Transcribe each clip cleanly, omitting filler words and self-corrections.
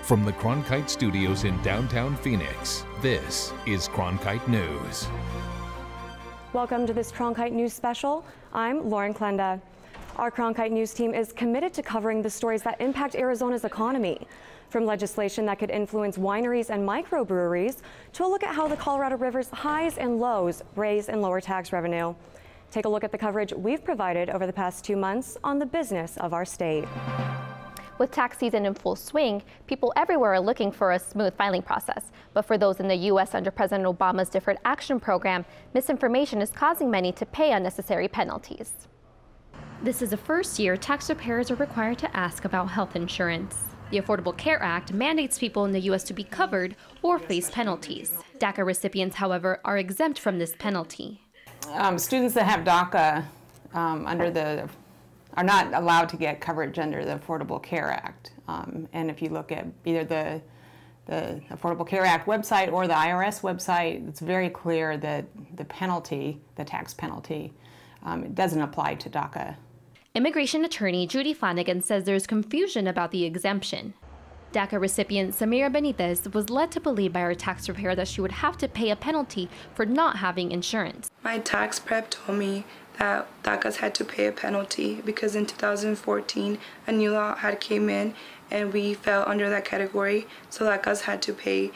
From the Cronkite studios in downtown Phoenix, this is Cronkite News. Welcome to this Cronkite News special. I'm Lauren Klenda. Our Cronkite News team is committed to covering the stories that impact Arizona's economy, from legislation that could influence wineries and microbreweries to a look at how the Colorado River's highs and lows raise and lower tax revenue. Take a look at the coverage we've provided over the past 2 months on the business of our state. With tax season in full swing, people everywhere are looking for a smooth filing process. But for those in the U.S. under President Obama's Deferred Action Program, misinformation is causing many to pay unnecessary penalties. This is the first year tax preparers are required to ask about health insurance. The Affordable Care Act mandates people in the U.S. to be covered or face penalties. DACA recipients, however, are exempt from this penalty. Students that have DACA are not allowed to get coverage under the Affordable Care Act. And if you look at either the Affordable Care Act website or the IRS website, it's very clear that the penalty, the tax penalty, it doesn't apply to DACA. Immigration attorney Judy Flanagan says there's confusion about the exemption. DACA recipient Samira Benitez was led to believe by her tax preparer that she would have to pay a penalty for not having insurance. My tax prep told me that DACAs had to pay a penalty because in 2014 a new law had came in and we fell under that category, so DACAs had to pay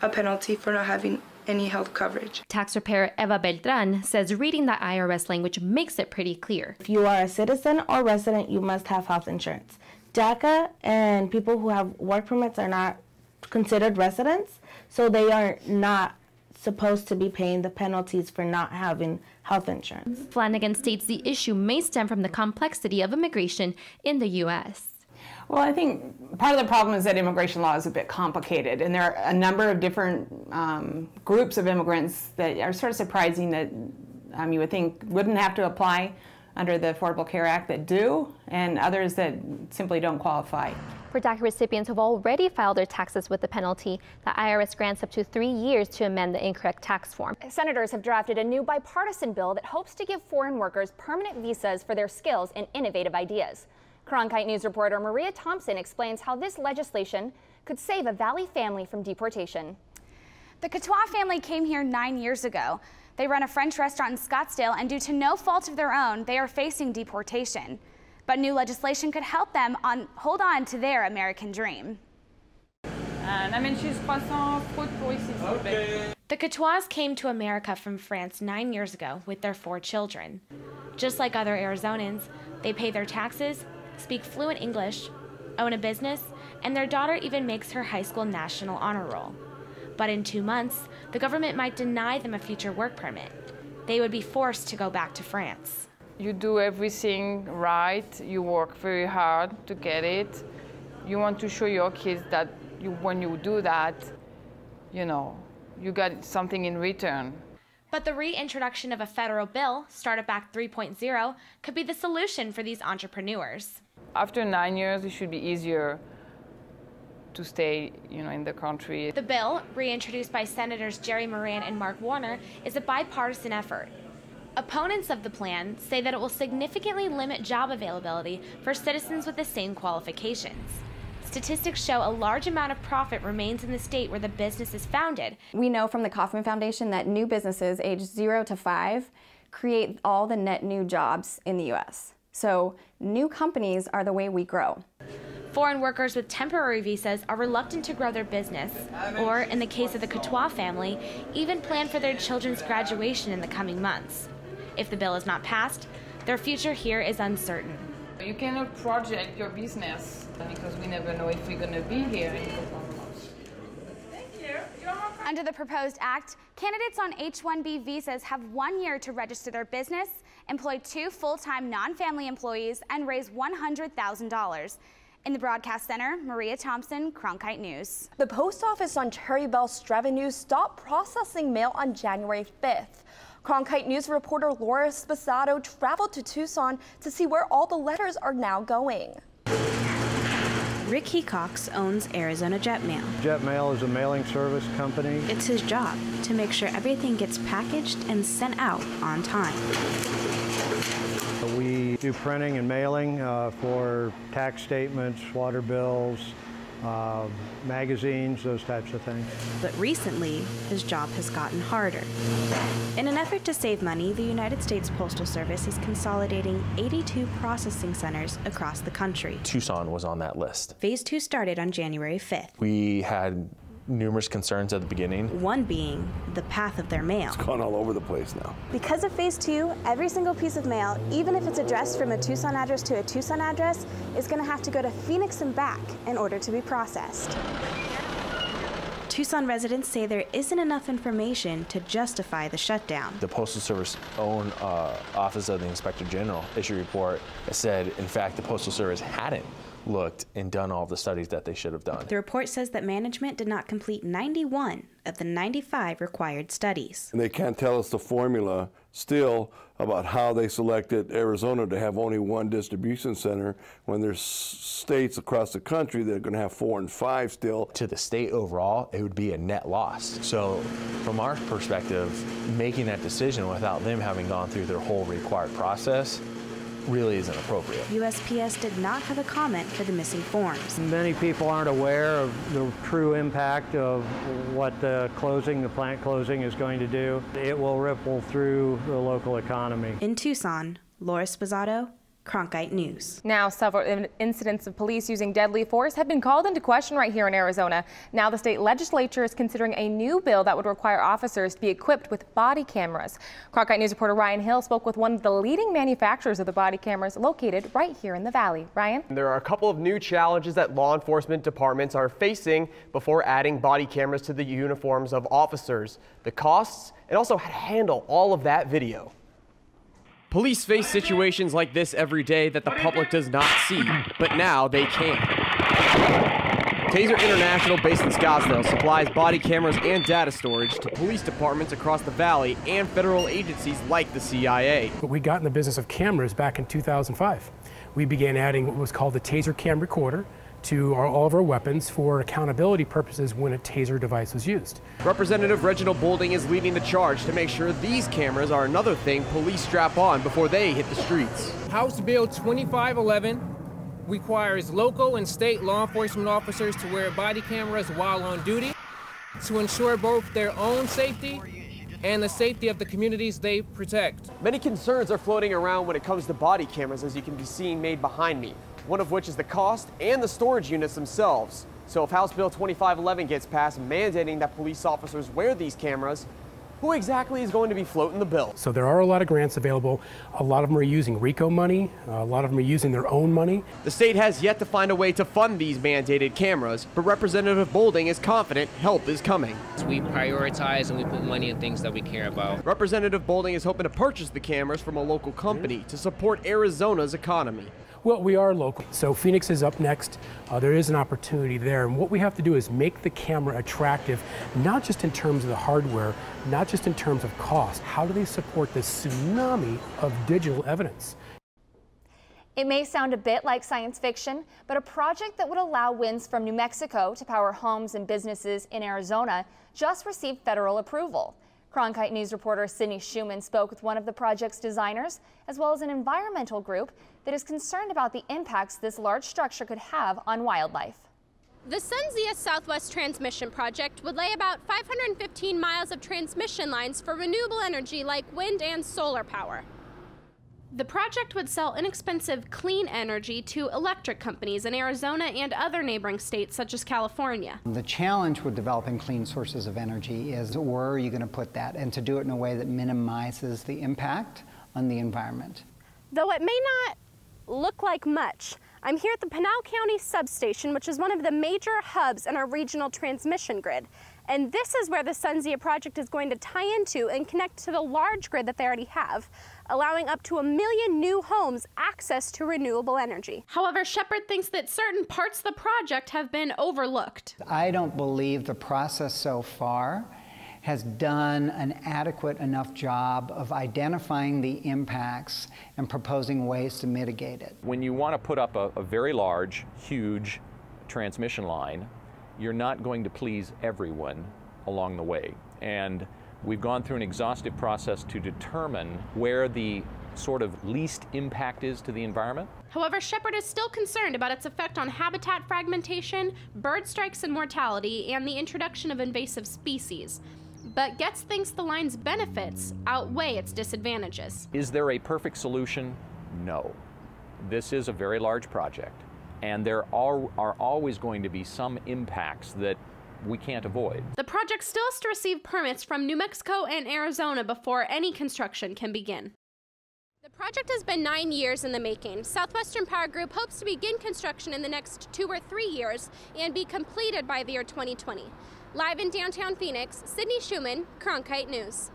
a penalty for not having any health coverage. Tax preparer Eva Beltran says reading the IRS language makes it pretty clear. If you are a citizen or resident, you must have health insurance. DACA and people who have work permits are not considered residents, so they are not supposed to be paying the penalties for not having health insurance. Flanagan states the issue may stem from the complexity of immigration in the U.S. Well, I think part of the problem is that immigration law is a bit complicated, and there are a number of different groups of immigrants that are sort of surprising that you would think wouldn't have to apply under the Affordable Care Act that do, and others that simply don't qualify. For DACA recipients who have already filed their taxes with the penalty, the IRS grants up to 3 years to amend the incorrect tax form. Senators have drafted a new bipartisan bill that hopes to give foreign workers permanent visas for their skills and innovative ideas. Cronkite News reporter Maria Thompson explains how this legislation could save a Valley family from deportation. The Cactus family came here 9 years ago. They run a French restaurant in Scottsdale, and due to no fault of their own, they are facing deportation. But new legislation could help them hold on to their American dream. The Cactus came to America from France 9 years ago with their 4 children. Just like other Arizonans, they pay their taxes, speak fluent English, own a business, and their daughter even makes her high school national honor roll. But in 2 months, the government might deny them a future work permit. They would be forced to go back to France. You do everything right, you work very hard to get it. You want to show your kids that when you do that, you got something in return. But the reintroduction of a federal bill, Startup Act 3.0, could be the solution for these entrepreneurs. After 9 years, it should be easier to stay, in the country. The bill, reintroduced by Senators Jerry Moran and Mark Warner, is a bipartisan effort. Opponents of the plan say that it will significantly limit job availability for citizens with the same qualifications. Statistics show a large amount of profit remains in the state where the business is founded. We know from the Kauffman Foundation that new businesses aged 0 to 5 create all the net new jobs in the U.S. So new companies are the way we grow. Foreign workers with temporary visas are reluctant to grow their business, or in the case of the Cactus family, even plan for their children's graduation in the coming months. If the bill is not passed, their future here is uncertain. You cannot project your business because we never know if we're going to be here in a couple of months. Thank you. Under the proposed act, candidates on H-1B visas have 1 year to register their business, employ 2 full-time non-family employees, and raise $100,000. In the Broadcast Center, Maria Thompson, Cronkite News. The post office on Cherry Belle Avenue stopped processing mail on January 5th. Cronkite News reporter Laura Spassato traveled to Tucson to see where all the letters are now going. Rick Hecox owns Arizona Jet Mail. Jet Mail is a mailing service company. It's his job to make sure everything gets packaged and sent out on time. We do printing and mailing for tax statements, water bills, magazines, those types of things. But recently, his job has gotten harder. In an effort to save money, the United States Postal Service is consolidating 82 processing centers across the country. Tucson was on that list. Phase 2 started on January 5th. We had numerous concerns at the beginning. One being the path of their mail. It's gone all over the place now. Because of Phase 2, every single piece of mail, even if it's addressed from a Tucson address to a Tucson address, is going to have to go to Phoenix and back in order to be processed. Tucson residents say there isn't enough information to justify the shutdown. The Postal Service own Office of the Inspector General issued a report that said, in fact, the Postal Service hadn't looked and done all the studies that they should have done. The report says that management did not complete 91 of the 95 required studies. And they can't tell us the formula still about how they selected Arizona to have only one distribution center when there's states across the country that are going to have 4 and 5 still. To the state overall, it would be a net loss. So from our perspective, making that decision without them having gone through their whole required process really isn't appropriate. USPS did not have a comment for the missing forms. Many people aren't aware of the true impact of what the plant closing is going to do. It will ripple through the local economy. In Tucson, Laura Sposato, Cronkite News. Now, several incidents of police using deadly force have been called into question right here in Arizona. Now, the state legislature is considering a new bill that would require officers to be equipped with body cameras. Cronkite News reporter Ryan Hill spoke with one of the leading manufacturers of the body cameras located right here in the valley. Ryan? There are a couple of new challenges that law enforcement departments are facing before adding body cameras to the uniforms of officers. The costs and also how to handle all of that video. Police face situations like this every day that the public does not see, but now they can. Taser International, based in Scottsdale, supplies body cameras and data storage to police departments across the valley and federal agencies like the CIA. But we got in the business of cameras back in 2005. We began adding what was called the Taser Cam Recorder to all of our weapons for accountability purposes when a taser device was used. Representative Reginald Boulding is leading the charge to make sure these cameras are another thing police strap on before they hit the streets. House Bill 2511 requires local and state law enforcement officers to wear body cameras while on duty to ensure both their own safety and the safety of the communities they protect. Many concerns are floating around when it comes to body cameras, as you can be seeing made behind me. One of which is the cost and the storage units themselves. So if House Bill 2511 gets passed mandating that police officers wear these cameras, who exactly is going to be floating the bill? So there are a lot of grants available. A lot of them are using RICO money. A lot of them are using their own money. The state has yet to find a way to fund these mandated cameras, but Representative Boulding is confident help is coming. We prioritize and we put money in things that we care about. Representative Boulding is hoping to purchase the cameras from a local company to support Arizona's economy. Well, we are local, so Phoenix is up next. There is an opportunity there, and what we have to do is make the camera attractive, not just in terms of the hardware, not just in terms of cost. How do they support this tsunami of digital evidence? It may sound a bit like science fiction, but a project that would allow winds from New Mexico to power homes and businesses in Arizona just received federal approval. Cronkite News reporter Sydney Schumann spoke with one of the project's designers, as well as an environmental group that is concerned about the impacts this large structure could have on wildlife. The SunZia Southwest Transmission Project would lay about 515 miles of transmission lines for renewable energy like wind and solar power. The project would sell inexpensive, clean energy to electric companies in Arizona and other neighboring states such as California. The challenge with developing clean sources of energy is where are you going to put that, and to do it in a way that minimizes the impact on the environment. Though it may not look like much, I'm here at the Pinal County substation, which is one of the major hubs in our regional transmission grid. And this is where the SunZia project is going to tie into and connect to the large grid that they already have, allowing up to 1 million new homes access to renewable energy. However, Shepard thinks that certain parts of the project have been overlooked. I don't believe the process so far has done an adequate enough job of identifying the impacts and proposing ways to mitigate it. When you want to put up a very large, huge transmission line, you're not going to please everyone along the way. And we've gone through an exhaustive process to determine where the sort of least impact is to the environment. However, Shepard is still concerned about its effect on habitat fragmentation, bird strikes and mortality, and the introduction of invasive species. But Getz thinks the line's benefits outweigh its disadvantages. Is there a perfect solution? No. This is a very large project, and there are always going to be some impacts that we can't avoid. The project still has to receive permits from New Mexico and Arizona before any construction can begin. The project has been 9 years in the making. Southwestern Power Group hopes to begin construction in the next 2 or 3 years and be completed by the year 2020. Live in downtown Phoenix, Sydney Schumann, Cronkite News.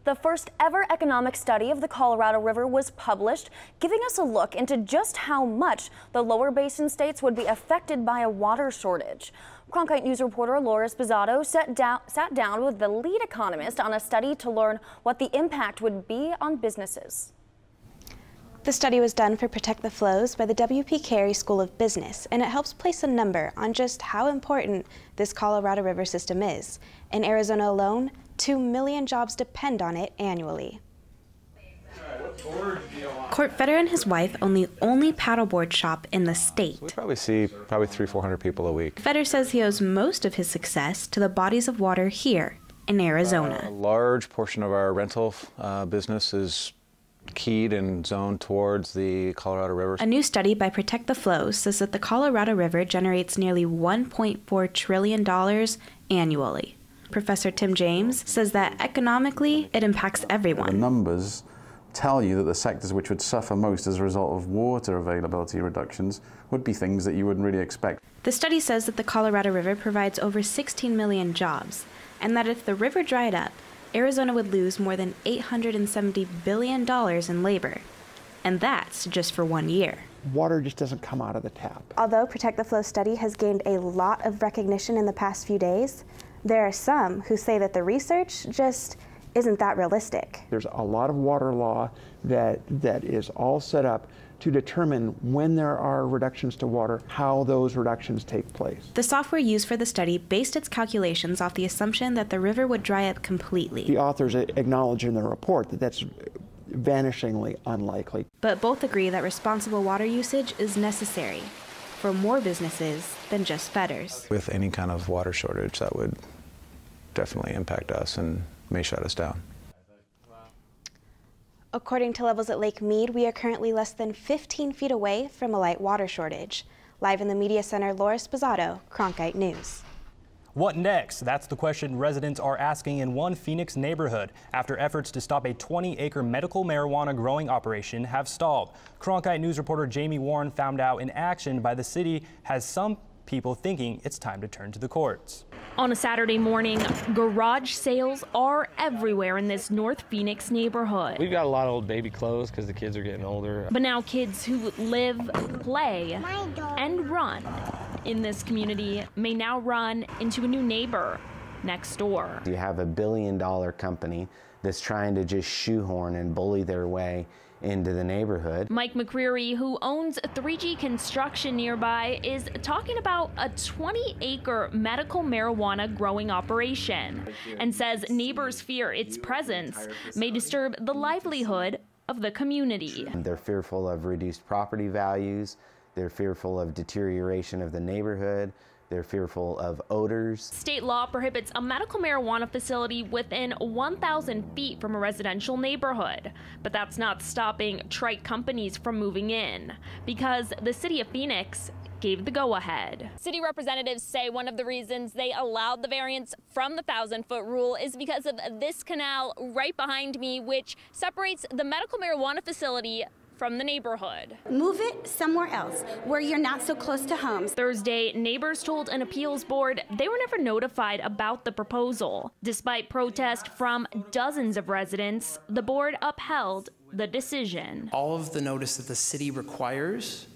The first ever economic study of the Colorado River was published, giving us a look into just how much the lower basin states would be affected by a water shortage. Cronkite News reporter Laura Spizzato sat down with the lead economist on a study to learn what the impact would be on businesses. The study was done for Protect the Flows by the W.P. Carey School of Business, and it helps place a number on just how important this Colorado River system is. In Arizona alone, 2 million jobs depend on it annually. Court Feder and his wife own the only paddleboard shop in the state. We probably see 300-400 people a week. Feder says he owes most of his success to the bodies of water here in Arizona. A large portion of our rental business is keyed and zoned towards the Colorado River. A new study by Protect the Flows says that the Colorado River generates nearly $1.4 trillion annually. Professor Tim James says that economically, it impacts everyone. The numbers tell you that the sectors which would suffer most as a result of water availability reductions would be things that you wouldn't really expect. The study says that the Colorado River provides over 16 million jobs, and that if the river dried up, Arizona would lose more than $870 billion in labor. And that's just for 1 year. Water just doesn't come out of the tap. Although Protect the Flow study has gained a lot of recognition in the past few days, there are some who say that the research just isn't that realistic. There's a lot of water law that is all set up to determine when there are reductions to water, how those reductions take place. The software used for the study based its calculations off the assumption that the river would dry up completely. The authors acknowledge in their report that that's vanishingly unlikely. But both agree that responsible water usage is necessary for more businesses than just Feder's. With any kind of water shortage, that would definitely impact us and may shut us down. According to levels at Lake Mead, we are currently less than 15 feet away from a light water shortage. Live in the Media Center, Laura Spizzato, Cronkite News. What next? That's the question residents are asking in one Phoenix neighborhood after efforts to stop a 20-acre medical marijuana growing operation have stalled. Cronkite News reporter Jamie Warren found out in action by the city has some people thinking it's time to turn to the courts. On a Saturday morning, garage sales are everywhere in this North Phoenix neighborhood. We've got a lot of old baby clothes because the kids are getting older. But now kids who live, play, and run in this community may now run into a new neighbor next door. You have a billion-dollar company that's trying to just shoehorn and bully their way into the neighborhood. Mike McCreary, who owns 3G Construction nearby, is talking about a 20-acre medical marijuana growing operation and says neighbors fear its presence may disturb the livelihood of the community. They're fearful of reduced property values. They're fearful of deterioration of the neighborhood. They're fearful of odors. State law prohibits a medical marijuana facility within 1,000 feet from a residential neighborhood. But that's not stopping trike companies from moving in, because the city of Phoenix gave the go-ahead. City representatives say one of the reasons they allowed the variance from the 1,000-foot rule is because of this canal right behind me, which separates the medical marijuana facility from the neighborhood. Move it somewhere else where you're not so close to homes. Thursday, neighbors told an appeals board they were never notified about the proposal. Despite protest from dozens of residents, the board upheld the decision. All of the notice that the city requires,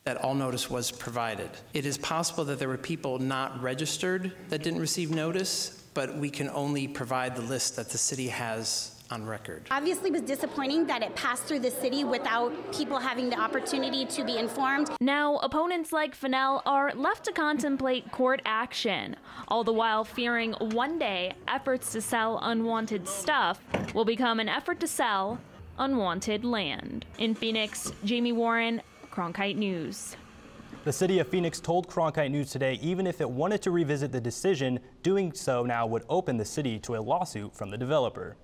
that all notice was provided. It is possible that there were people not registered that didn't receive notice, but we can only provide the list that the city has on record. Obviously, it was disappointing that it passed through the city without people having the opportunity to be informed. Now, opponents like Fennell are left to contemplate court action, all the while fearing one day efforts to sell unwanted stuff will become an effort to sell unwanted land. In Phoenix, Jamie Warren, Cronkite News. The city of Phoenix told Cronkite News today even if it wanted to revisit the decision, doing so now would open the city to a lawsuit from the developer.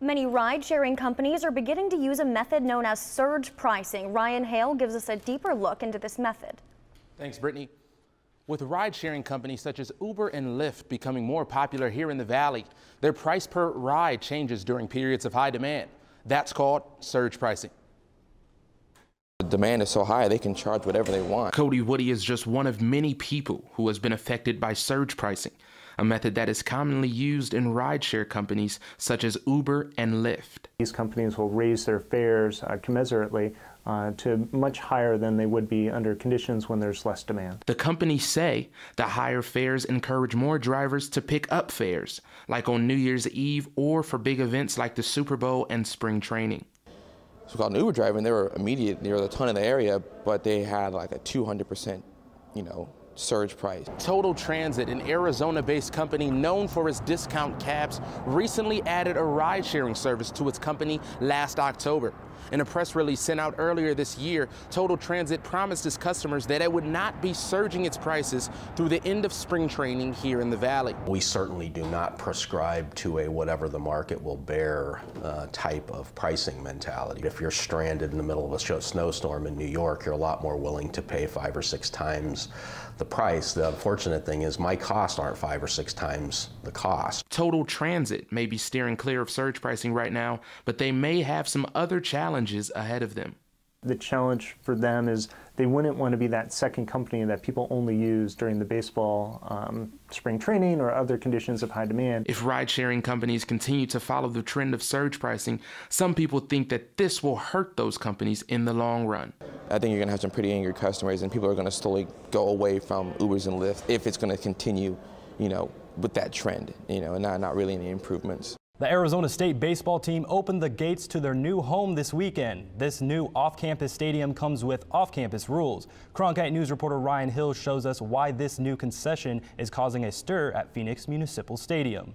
Many ride-sharing companies are beginning to use a method known as surge pricing. Ryan Hale gives us a deeper look into this method. Thanks, Brittany. With ride-sharing companies such as Uber and Lyft becoming more popular here in the Valley, their price per ride changes during periods of high demand. That's called surge pricing. The demand is so high, they can charge whatever they want. Cody Woody is just one of many people who has been affected by surge pricing, a method that is commonly used in rideshare companies such as Uber and Lyft. These companies will raise their fares commensurately to much higher than they would be under conditions when there's less demand. The companies say the higher fares encourage more drivers to pick up fares, like on New Year's Eve or for big events like the Super Bowl and spring training. So called an Uber driver, and they were immediate, there was a ton in the area, but they had like a 200%, surge price. Total Transit, an Arizona-based company known for its discount cabs, recently added a ride-sharing service to its company last October. In a press release sent out earlier this year, Total Transit promised its customers that it would not be surging its prices through the end of spring training here in the Valley. We certainly do not prescribe to a whatever the market will bear type of pricing mentality. If you're stranded in the middle of a snowstorm in New York, you're a lot more willing to pay 5 or 6 times the price. The unfortunate thing is my costs aren't 5 or 6 times the cost. Total Transit may be steering clear of surge pricing right now, but they may have some other challenges ahead of them. The challenge for them is they wouldn't want to be that second company that people only use during the baseball spring training or other conditions of high demand. If ride-sharing companies continue to follow the trend of surge pricing, some people think that this will hurt those companies in the long run. I think you're going to have some pretty angry customers, and people are going to slowly go away from Ubers and Lyft if it's going to continue, with that trend, and not really any improvements. The Arizona State baseball team opened the gates to their new home this weekend. This new off-campus stadium comes with off-campus rules. Cronkite News reporter Ryan Hill shows us why this new concession is causing a stir at Phoenix Municipal Stadium.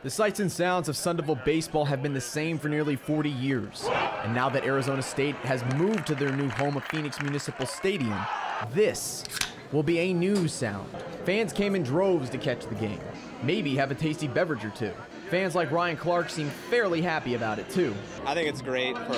The sights and sounds of Sun Devil baseball have been the same for nearly 40 years. And now that Arizona State has moved to their new home of Phoenix Municipal Stadium, this will be a new sound. Fans came in droves to catch the game, maybe have a tasty beverage or two. Fans like Ryan Clark seem fairly happy about it too. I think it's great for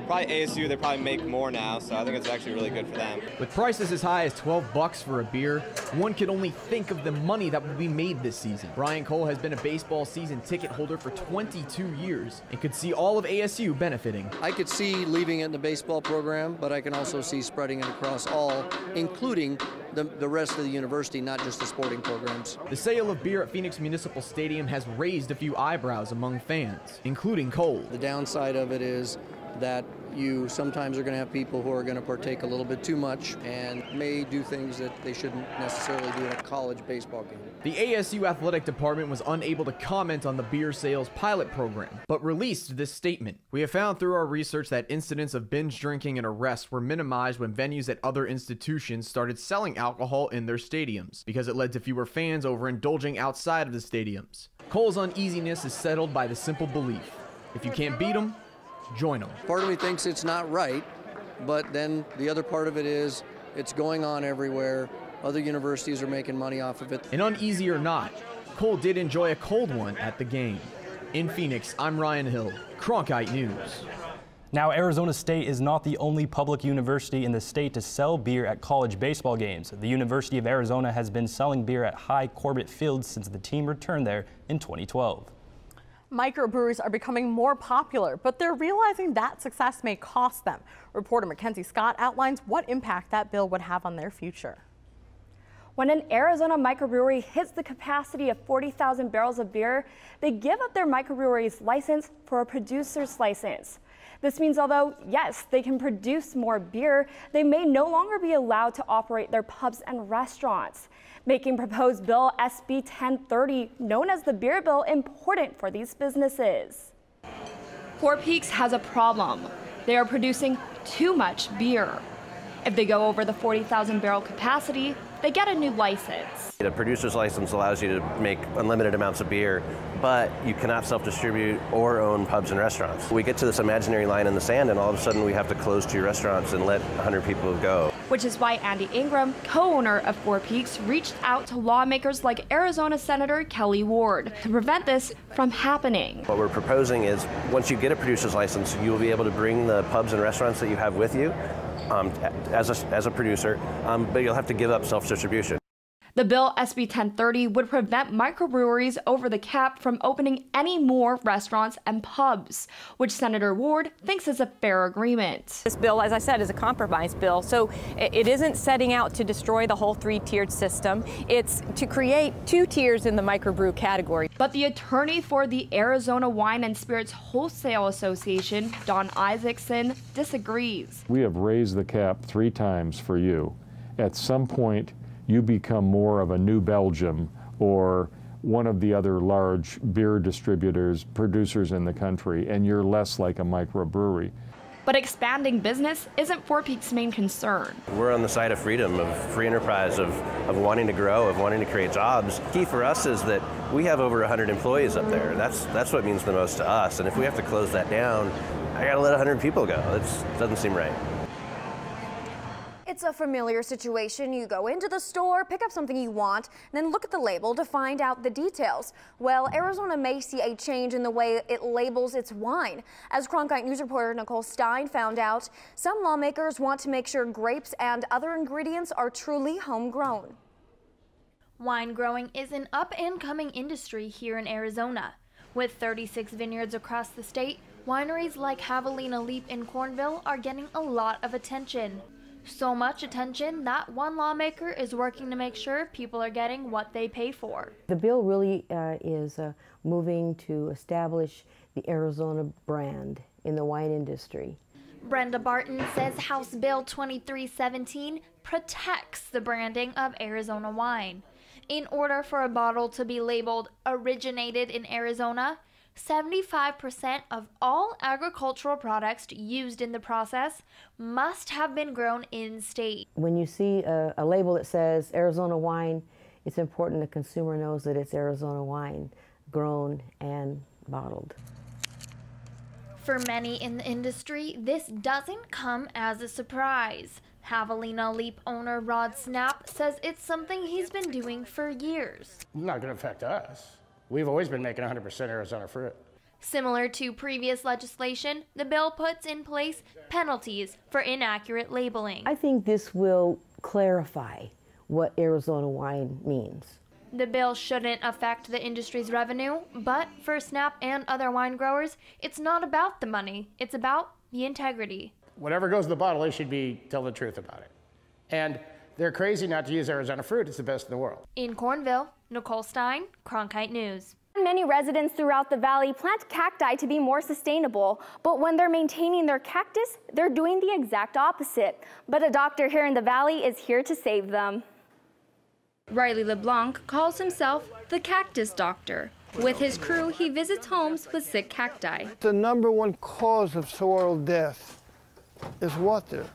probably ASU. They probably make more now, so I think it's actually really good for them. With prices as high as $12 for a beer, one could only think of the money that will be made this season. Brian Cole has been a baseball season ticket holder for 22 years and could see all of ASU benefiting. I could see leaving it in the baseball program, but I can also see spreading it across all, including the rest of the university, not just the sporting programs. The sale of beer at Phoenix Municipal Stadium has raised a few eyebrows among fans, including Cole. The downside of it is that you sometimes are going to have people who are going to partake a little bit too much and may do things that they shouldn't necessarily do in a college baseball game. The ASU athletic department was unable to comment on the beer sales pilot program, but released this statement. We have found through our research that incidents of binge drinking and arrests were minimized when venues at other institutions started selling alcohol in their stadiums, because it led to fewer fans overindulging outside of the stadiums. Cole's uneasiness is settled by the simple belief: if you can't beat them, join them. Part of me thinks it's not right, but then the other part of it is it's going on everywhere. Other universities are making money off of it. And uneasy or not, Cole did enjoy a cold one at the game. In Phoenix, I'm Ryan Hill, Cronkite News. Now, Arizona State is not the only public university in the state to sell beer at college baseball games. The University of Arizona has been selling beer at High Corbett Field since the team returned there in 2012. Microbreweries are becoming more popular, but they're realizing that success may cost them. Reporter Mackenzie Scott outlines what impact that bill would have on their future. When an Arizona microbrewery hits the capacity of 40,000 barrels of beer, they give up their microbrewery's license for a producer's license. This means although, yes, they can produce more beer, they may no longer be allowed to operate their pubs and restaurants, making proposed bill SB 1030, known as the beer bill, important for these businesses. Four Peaks has a problem. They are producing too much beer. If they go over the 40,000 barrel capacity, they get a new license. A producer's license allows you to make unlimited amounts of beer, but you cannot self-distribute or own pubs and restaurants. We get to this imaginary line in the sand, and all of a sudden we have to close 2 restaurants and let 100 people go. Which is why Andy Ingram, co-owner of Four Peaks, reached out to lawmakers like Arizona Senator Kelly Ward to prevent this from happening. What we're proposing is once you get a producer's license, you will be able to bring the pubs and restaurants that you have with you as a producer, but you'll have to give up self-distribution. The bill, SB 1030, would prevent microbreweries over the cap from opening any more restaurants and pubs, which Senator Ward thinks is a fair agreement. This bill, as I said, is a compromise bill, so it isn't setting out to destroy the whole 3-tiered system. It's to create 2 tiers in the microbrew category. But the attorney for the Arizona Wine and Spirits Wholesale Association, Don Isaacson, disagrees. We have raised the cap 3 times for you. At some point, you become more of a New Belgium or one of the other large beer producers in the country, and you're less like a microbrewery. But expanding business isn't Four Peaks' main concern. We're on the side of freedom, of free enterprise, of wanting to grow, of wanting to create jobs. Key for us is that we have over 100 employees up there. That's what means the most to us. And if we have to close that down, I gotta let 100 people go. That doesn't seem right. It's a familiar situation. You go into the store, pick up something you want, and then look at the label to find out the details. Well, Arizona may see a change in the way it labels its wine. As Cronkite News reporter Nicole Stein found out, some lawmakers want to make sure grapes and other ingredients are truly homegrown. Wine growing is an up-and-coming industry here in Arizona. With 36 vineyards across the state, wineries like Javelina Leap in Cornville are getting a lot of attention. So much attention that one lawmaker is working to make sure people are getting what they pay for. The bill really is moving to establish the Arizona brand in the wine industry. Brenda Barton says House Bill 2317 protects the branding of Arizona wine. In order for a bottle to be labeled originated in Arizona, 75% of all agricultural products used in the process must have been grown in-state. When you see a label that says Arizona wine, it's important the consumer knows that it's Arizona wine, grown and bottled. For many in the industry, this doesn't come as a surprise. Javelina Leap owner Rod Snap says it's something he's been doing for years. Not going to affect us. We've always been making 100% Arizona fruit. Similar to previous legislation, the bill puts in place penalties for inaccurate labeling. I think this will clarify what Arizona wine means. The bill shouldn't affect the industry's revenue, but for Snap and other wine growers, it's not about the money, it's about the integrity. Whatever goes in the bottle, they should be telling the truth about it. And they're crazy not to use Arizona fruit. It's the best in the world. In Cornville, Nicole Stein, Cronkite News. Many residents throughout the valley plant cacti to be more sustainable, but when they're maintaining their cactus, they're doing the exact opposite. But a doctor here in the valley is here to save them. Riley LeBlanc calls himself the Cactus Doctor. With his crew, he visits homes with sick cacti. The #1 cause of soil death is water.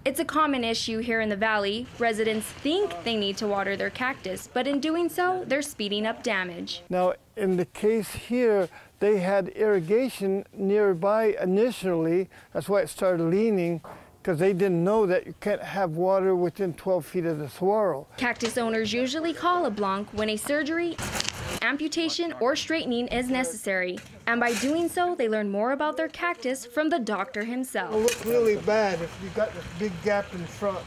It's a common issue here in the valley. Residents think they need to water their cactus, but in doing so, they're speeding up damage. Now, in the case here, they had irrigation nearby initially. That's why it started leaning, because they didn't know that you can't have water within 12 feet of the swirl. Cactus owners usually call LeBlanc when a surgery, amputation, or straightening is necessary. And by doing so, they learn more about their cactus from the doctor himself. It'll look really bad if you got this big gap in front.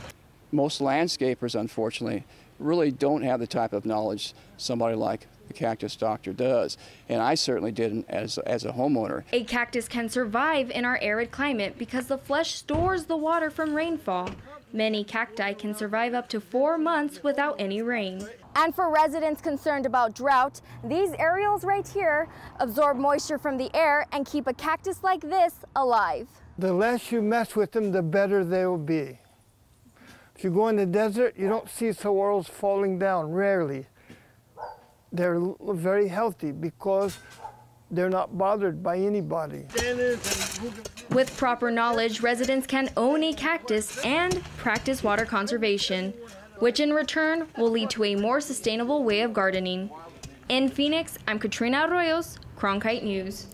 Most landscapers, unfortunately, really don't have the type of knowledge somebody like the Cactus Doctor does. And I certainly didn't as a homeowner. A cactus can survive in our arid climate because the flesh stores the water from rainfall. Many cacti can survive up to 4 months without any rain. And for residents concerned about drought, these aerials right here absorb moisture from the air and keep a cactus like this alive. The less you mess with them, the better they will be. If you go in the desert, you don't see swirls falling down, rarely. They're very healthy because they're not bothered by anybody. With proper knowledge, residents can own a cactus and practice water conservation, which in return will lead to a more sustainable way of gardening. In Phoenix, I'm Katrina Arroyos, Cronkite News.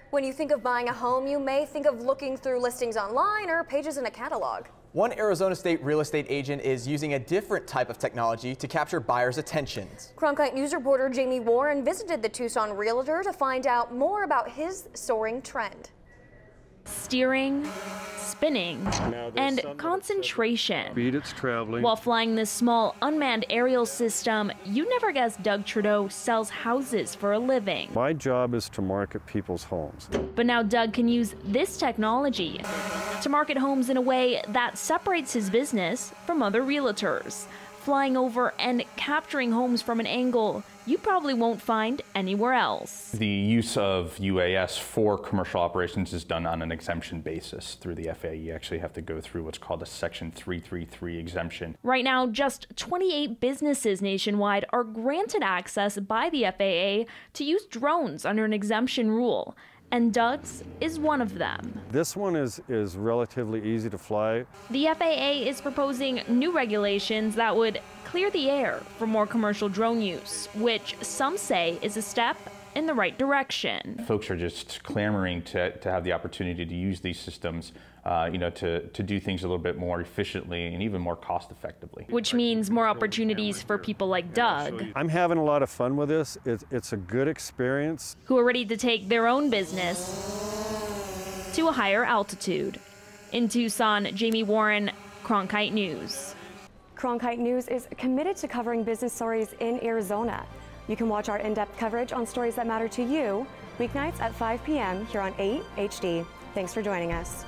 When you think of buying a home, you may think of looking through listings online or pages in a catalog. One Arizona State real estate agent is using a different type of technology to capture buyers' attentions. Cronkite News reporter Jamie Warren visited the Tucson realtor to find out more about his soaring trend. Steering, spinning, and concentration. Speed it's traveling. While flying this small unmanned aerial system, you'd never guess Doug Trudeau sells houses for a living. My job is to market people's homes. But now Doug can use this technology to market homes in a way that separates his business from other realtors, flying over and capturing homes from an angle you probably won't find anywhere else. The use of UAS for commercial operations is done on an exemption basis through the FAA. You actually have to go through what's called a Section 333 exemption. Right now, just 28 businesses nationwide are granted access by the FAA to use drones under an exemption rule. And Doug's is one of them. This one is relatively easy to fly. The FAA is proposing new regulations that would clear the air for more commercial drone use, which some say is a step in the right direction. Folks are just clamoring to have the opportunity to use these systems, to do things a little bit more efficiently and even more cost effectively. Which means more opportunities for people like Doug. I'm having a lot of fun with this. It's a good experience. Who are ready to take their own business to a higher altitude. In Tucson, Jamie Warren, Cronkite News. Cronkite News is committed to covering business stories in Arizona. You can watch our in-depth coverage on stories that matter to you weeknights at 5 p.m. here on 8 HD. Thanks for joining us.